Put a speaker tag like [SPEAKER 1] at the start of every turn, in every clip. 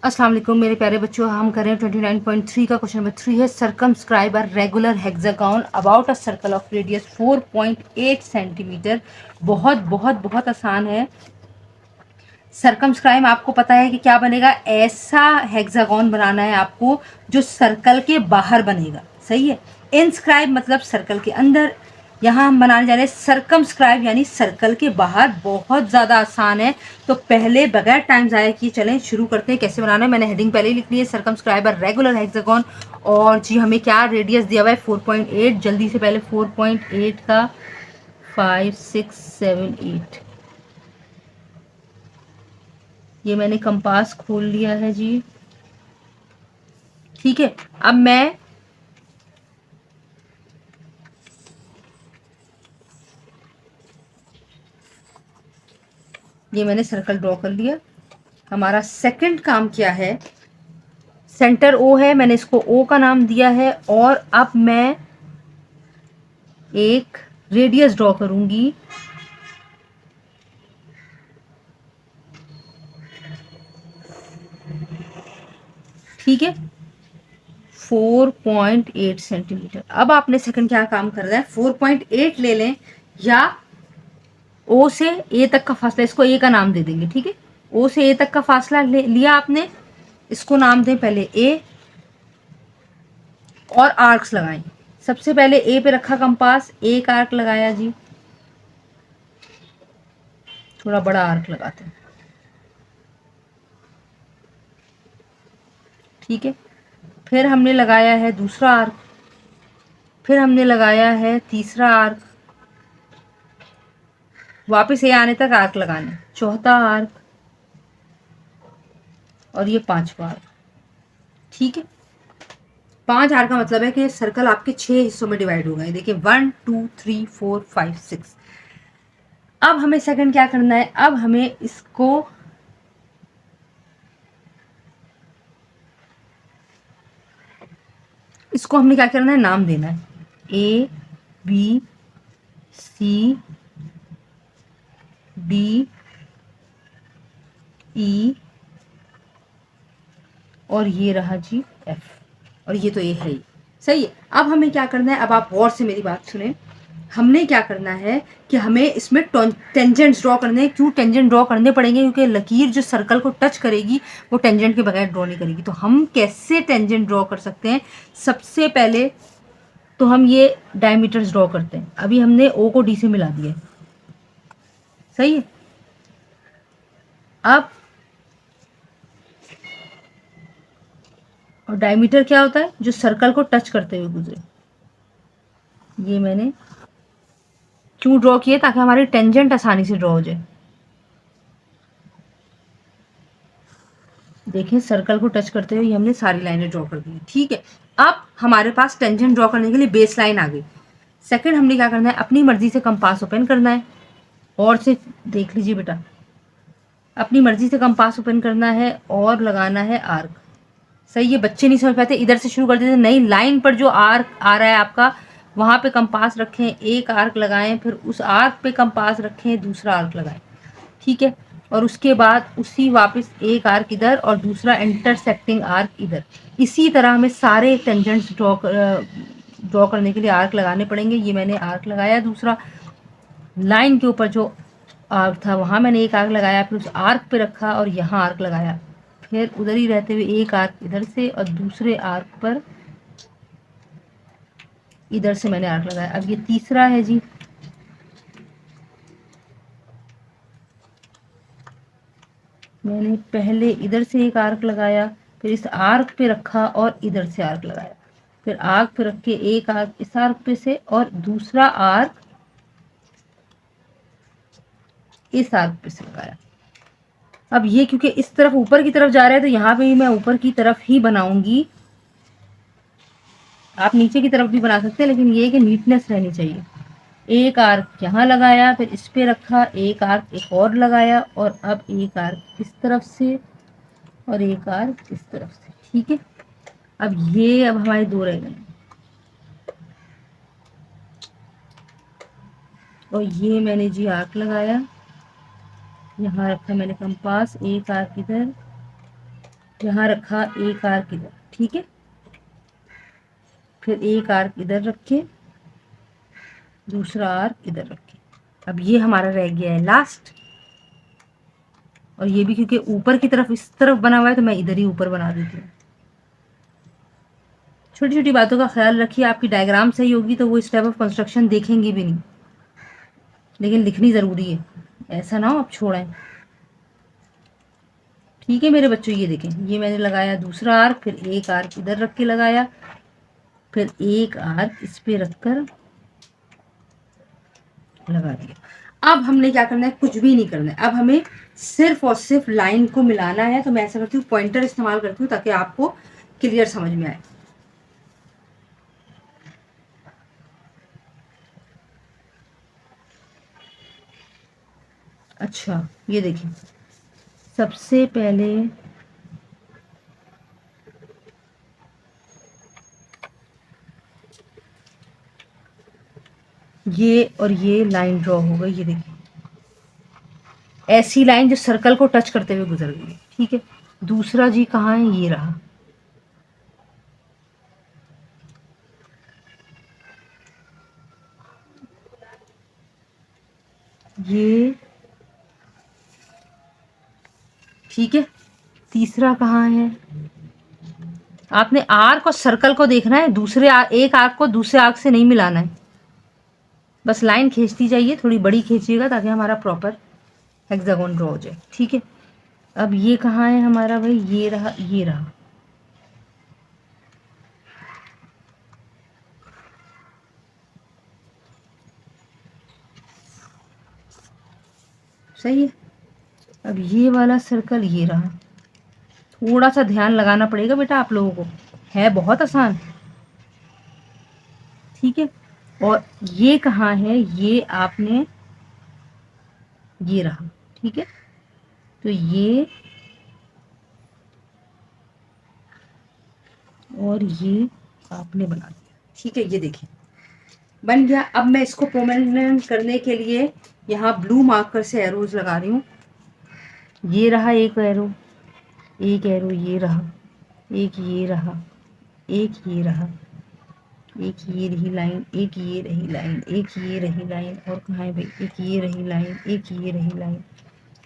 [SPEAKER 1] अस्सलाम वालेकुम मेरे प्यारे बच्चों, हम कर रहे हैं 29.3 का क्वेश्चन नंबर 3 है circumscribe a regular hexagon about a circle of radius 4.8 centimetre. बहुत बहुत बहुत आसान है। सर्कमस्क्राइब आपको पता है कि क्या बनेगा, ऐसा हेक्सागोन बनाना है आपको जो सर्कल के बाहर बनेगा, सही है। इनस्क्राइब मतलब सर्कल के अंदर, यहाँ हम बनाने जा रहे हैं सर्कमस्क्राइब यानी सर्कल के बाहर। बहुत ज़्यादा आसान है। तो पहले बगैर टाइम ज़ाया किए चलें शुरू करते हैं कैसे बनाना है। मैंने हेडिंग पहले ही लिख ली है, सर्कमस्क्राइब रेगुलर हेक्सागोन। और जी हमें क्या रेडियस दिया हुआ है 4.8। जल्दी से पहले 4.8 का 5 6 7 8, ये मैंने कंपास खोल लिया है जी। ठीक है, अब मैं ये मैंने सर्कल ड्रॉ कर लिया। हमारा सेकंड काम क्या है, सेंटर ओ है, मैंने इसको ओ का नाम दिया है। और अब मैं एक रेडियस ड्रॉ करूंगी। ठीक है, 4.8 सेंटीमीटर। अब आपने सेकंड क्या काम कर रहा है, 4.8 ले लें या ओ से ए तक का फासला, इसको ए का नाम दे देंगे। ठीक है, ओ से ए तक का फासला लिया आपने, इसको नाम दें पहले ए और आर्क्स लगाएं। सबसे पहले ए पे रखा कंपास, एक आर्क लगाया जी, थोड़ा बड़ा आर्क लगाते हैं। ठीक है, फिर हमने लगाया है दूसरा आर्क, फिर हमने लगाया है तीसरा आर्क, वापस ए आने तक आर्क लगाने, चौथा आर्क और ये पांचवा आर्क। ठीक है, 5 आर्क का मतलब है कि सर्कल आपके 6 हिस्सों में डिवाइड हो गए। देखिए 1 2 3 4 5 6। अब हमें सेकंड क्या करना है, अब हमें इसको हमने क्या करना है, नाम देना है ए बी सी डी ई और ये रहा जी एफ, और ये तो ए है ही, सही है। अब हमें क्या करना है, अब आप गौर से मेरी बात सुने। हमने क्या करना है कि हमें इसमें टेंजेंट्स ड्रॉ करने हैं। क्यों टेंजेंट ड्रॉ करने पड़ेंगे, क्योंकि लकीर जो सर्कल को टच करेगी वो टेंजेंट के बगैर ड्रॉ नहीं करेगी। तो हम कैसे टेंजेंट ड्रॉ कर सकते हैं, सबसे पहले तो हम ये डायमीटर्स ड्रॉ करते हैं। अभी हमने ओ को डी से मिला दिया, सही है। अब और डायमीटर क्या होता है, जो सर्कल को टच करते हुए गुजरे। ये मैंने क्यों ड्रॉ किए, ताकि हमारी टेंजेंट आसानी से ड्रॉ हो जाए। देखिए सर्कल को टच करते हुए हमने सारी लाइनें ड्रॉ कर दी। ठीक है, अब हमारे पास टेंजेंट ड्रॉ करने के लिए बेस लाइन आ गई। सेकंड हमने क्या करना है, अपनी मर्जी से कंपास ओपन करना है। और से देख लीजिए बेटा, अपनी मर्जी से कंपास ओपन करना है और लगाना है आर्क। सही, ये बच्चे नहीं समझ पाते, इधर से शुरू कर देते। नई लाइन पर जो आर्क आ रहा है आपका, वहां पे कंपास रखें, एक आर्क लगाएं, फिर उस आर्क पे कंपास रखें, दूसरा आर्क लगाएं। ठीक है, और उसके बाद उसी वापस एक आर्क इधर और दूसरा इंटरसेक्टिंग आर्क इधर। इसी तरह हमें सारे टेंजेंट्स ड्रॉ करने के लिए आर्क लगाने पड़ेंगे। ये मैंने आर्क लगाया, दूसरा लाइन के ऊपर जो आर्क था वहां मैंने एक आर्क लगाया, फिर उस आर्क पे रखा और यहाँ आर्क लगाया, फिर उधर ही रहते हुए एक आर्क इधर से और दूसरे आर्क पर इधर से मैंने आर्क लगाया। अब ये तीसरा है जी, मैंने पहले इधर से एक आर्क लगाया, फिर इस आर्क पे रखा और इधर से आर्क लगाया, फिर आर्क पे रख के एक आर्क इस आर्क पे से और दूसरा आर्क इस आर्क पे से लगाया। अब ये क्योंकि इस तरफ ऊपर की तरफ जा रहा है तो यहाँ पे भी मैं ऊपर की तरफ ही बनाऊंगी। आप नीचे की तरफ भी बना सकते हैं, लेकिन ये कि नीटनेस रहनी चाहिए। एक आर्क यहाँ लगाया, फिर इस पे रखा, एक आर्क एक और लगाया और अब एक आर्क इस तरफ से और एक आर्क इस तरफ से। ठीक है, अब हमारे दो रह गए और ये मैंने जी आर्क लगाया, यहाँ रखा मैंने कंपास, एक आर्क इधर यहाँ रखा एक आर्क इधर, ठीक है, फिर एक आर्क इधर रखे, दूसरा आर्क इधर रखे। अब ये हमारा रह गया है लास्ट, और ये भी क्योंकि ऊपर की तरफ इस तरफ बना हुआ है तो मैं इधर ही ऊपर बना देती हूँ। छोटी छोटी बातों का ख्याल रखिए, आपकी डायग्राम सही होगी तो वो इस टाइप ऑफ कंस्ट्रक्शन देखेंगे भी नहीं, लेकिन लिखनी ज़रूरी है, ऐसा ना हो आप छोड़ें। ठीक है मेरे बच्चों, ये देखें, ये मैंने लगाया दूसरा आर्क, फिर एक आर्क इधर रख के लगाया, फिर एक आर्क इस पे रखकर लगा दिया। अब हमने क्या करना है, कुछ भी नहीं करना है, अब हमें सिर्फ और सिर्फ लाइन को मिलाना है। तो मैं ऐसा करती हूँ, पॉइंटर इस्तेमाल करती हूँ ताकि आपको क्लियर समझ में आए। अच्छा ये देखिए, सबसे पहले ये और ये लाइन ड्रॉ हो गई, ये देखिए ऐसी लाइन जो सर्कल को टच करते हुए गुजर गई, ठीक है। दूसरा जी कहाँ है, ये रहा, ये, ठीक है। तीसरा कहाँ है, आपने आर्क और सर्कल को देखना है, एक आर्क को दूसरे आर्क से नहीं मिलाना है, बस लाइन खींचती जाइए, थोड़ी बड़ी खींचिएगा ताकि हमारा प्रॉपर हेक्सागोन ड्रॉ हो जाए, ठीक है। अब ये कहाँ है हमारा भाई, ये रहा, ये रहा, सही है। अब ये वाला सर्कल ये रहा, थोड़ा सा ध्यान लगाना पड़ेगा बेटा आप लोगों को, है बहुत आसान, ठीक है। और ये कहाँ है, ये आपने, ये रहा, ठीक है। तो ये और ये आपने बना दिया, ठीक है। ये देखिए बन गया। अब मैं इसको परमानेंट करने के लिए यहाँ ब्लू मार्कर से एरोज लगा रही हूँ। ये रहा एक एरो, एक एरो ये रहा, एक ये रहा, एक ये रहा, एक ये रही लाइन, एक ये रही लाइन, एक ये रही लाइन, और कहाँ है भाई, एक ये रही लाइन, एक ये रही लाइन,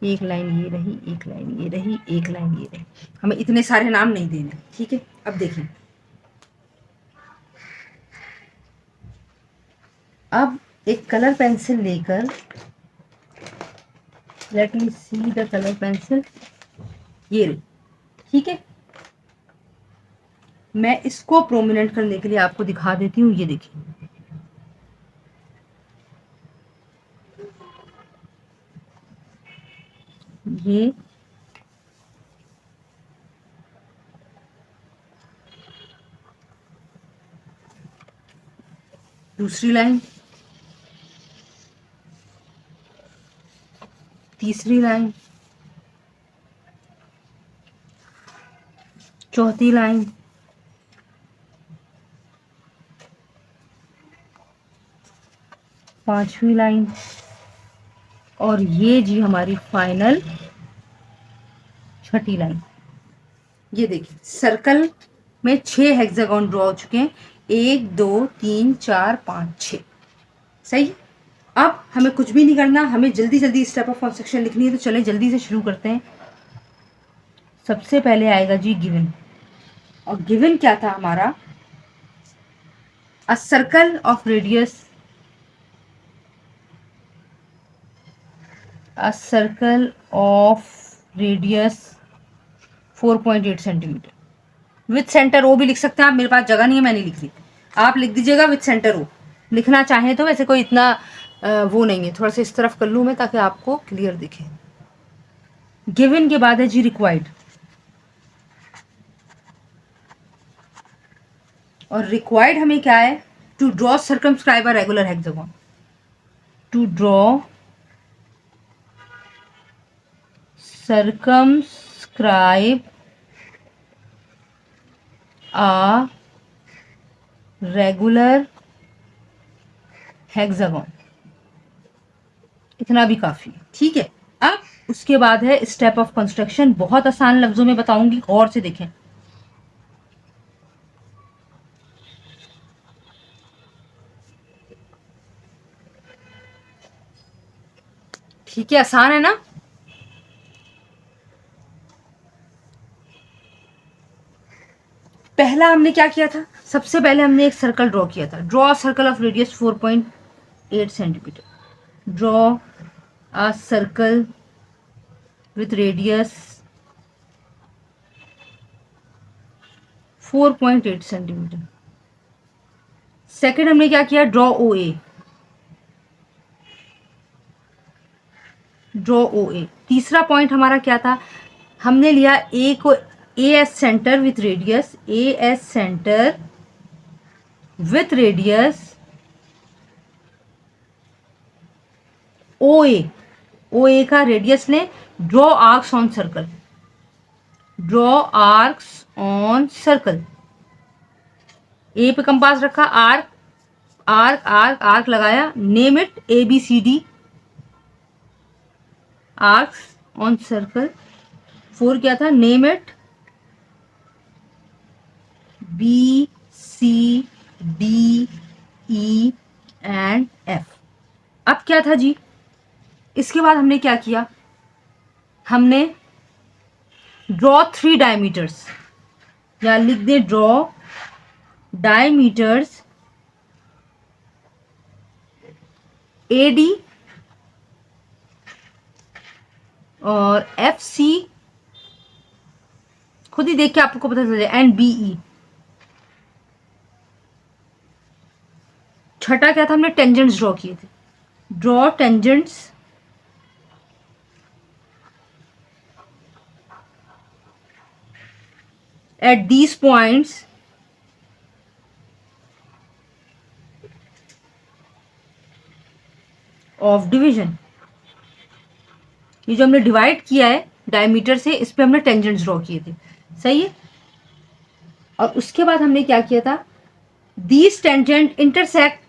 [SPEAKER 1] एक लाइन ये रही, एक लाइन ये रही, एक लाइन ये रही। हमें इतने सारे नाम नहीं देने, ठीक है। अब देखिए, अब एक कलर पेंसिल लेकर, let me see the colour pencil, ये रही, ठीक है। मैं इसको प्रोमिनेंट करने के लिए आपको दिखा देती हूँ, ये देखिए, ये दूसरी लाइन, तीसरी लाइन, चौथी लाइन, पांचवी लाइन, और ये जी हमारी फाइनल छठी लाइन। ये देखिए सर्कल में 6 हेक्सागोन ड्रॉ हो चुके हैं, 1 2 3 4 5 6, सही। अब हमें कुछ भी नहीं करना, हमें जल्दी जल्दी स्टेप ऑफ कंस्ट्रक्शन लिखनी है, तो चलें जल्दी से शुरू करते हैं। सबसे पहले आएगा जी गिवन, और गिवन क्या था हमारा, a circle of radius, a circle of radius 4.8 centimetre with centre O भी लिख सकते हैं आप, मेरे पास जगह नहीं है, मैं नहीं लिख रही, आप लिख दीजिएगा विथ सेंटर ओ, लिखना चाहें तो। वैसे कोई इतना वो नहीं है, थोड़ा सा इस तरफ कर लूँ मैं ताकि आपको क्लियर दिखे। गिवन के बाद है जी रिक्वायर्ड, और रिक्वायर्ड हमें क्या है, to draw circumscribe a regular hexagon, to draw circumscribe a regular hexagon, इतना भी काफी है, ठीक है। अब उसके बाद है स्टेप ऑफ कंस्ट्रक्शन, बहुत आसान लफ्जों में बताऊंगी, गौर से देखें। ठीक है, आसान है ना। पहला हमने क्या किया था, सबसे पहले हमने एक सर्कल ड्रॉ किया था। Draw circle of radius 4.8 centimetre. Draw a circle with radius 4.8 centimetre. Second हमने क्या किया, ड्रॉ ओ ए। ड्रॉ ओ ए। तीसरा पॉइंट हमारा क्या था, हमने लिया ए को, A as centre with radius, A as centre with radius O A. O A का रेडियस लें। Draw arcs on circle. Draw arcs on circle. A पे कंपास रखा, आर्क आर्क आर्क आर्क लगाया, name it A B C D, arcs on circle. 4 क्या था, name it B C D E and F. अब क्या था जी, इसके बाद हमने क्या किया, हमने ड्रॉ 3 डायमीटर्स, या लिख they draw diameters A D और एफ सी, खुद ही देख के आपको पता चल जाए, एंड बी ई। छठा क्या था, हमने टेंजेंट्स ड्रॉ किए थे। Draw tangents at these points of division। ये जो हमने डिवाइड किया है डायमीटर से, इस पे हमने टेंजेंट्स ड्रॉ किए थे, सही है। और उसके बाद हमने क्या किया था, these tangent intersect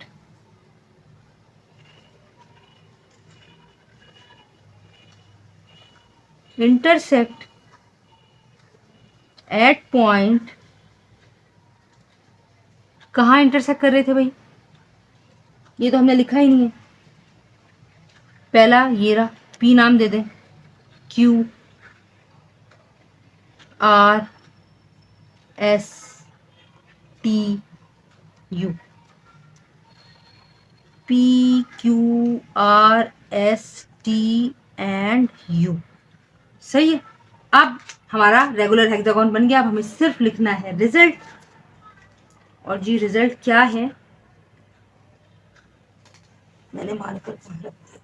[SPEAKER 1] at point, कहाँ इंटरसेक्ट कर रहे थे भाई, ये तो हमने लिखा ही नहीं है। पहला ये रहा, पी नाम दे दें, Q R S T you, P Q R S T and you, सही है। अब हमारा रेगुलर हेक्सागोन बन गया। अब हमें सिर्फ लिखना है रिजल्ट। और जी रिजल्ट क्या है, मैंने मार्कर कहाँ रख दिया,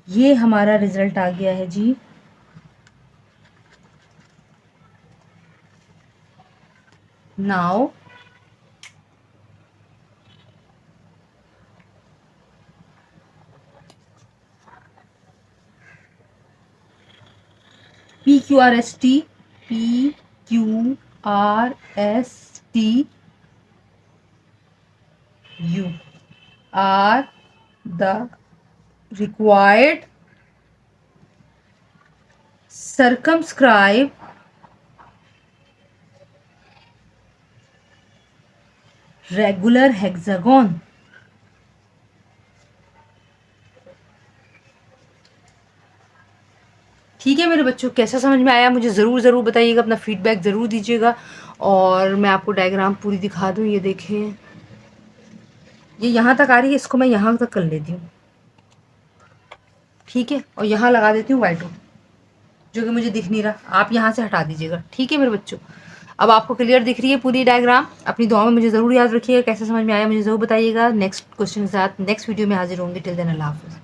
[SPEAKER 1] ये हमारा रिजल्ट आ गया है जी। Now P Q R S T, P Q R S T you are the required circumscribe regular hexagon। ठीक है मेरे बच्चों, कैसा समझ में आया मुझे ज़रूर बताइएगा, अपना फीडबैक ज़रूर दीजिएगा। और मैं आपको डायग्राम पूरी दिखा दूँ, ये देखें, ये यहाँ तक आ रही है, इसको मैं यहाँ तक कर लेती हूँ, ठीक है। और यहाँ लगा देती हूँ वाइट, जो कि मुझे दिख नहीं रहा, आप यहाँ से हटा दीजिएगा, ठीक है मेरे बच्चों। अब आपको क्लियर दिख रही है पूरी डायग्राम। अपनी दुआ में मुझे ज़रूर याद रखिएगा, कैसे समझ में आया मुझे ज़रूर बताइएगा। नेक्स्ट क्वेश्चन के साथ नेक्स्ट वीडियो में हाजिर होंगे। टिल देन अल्लाह हाफ़िज़।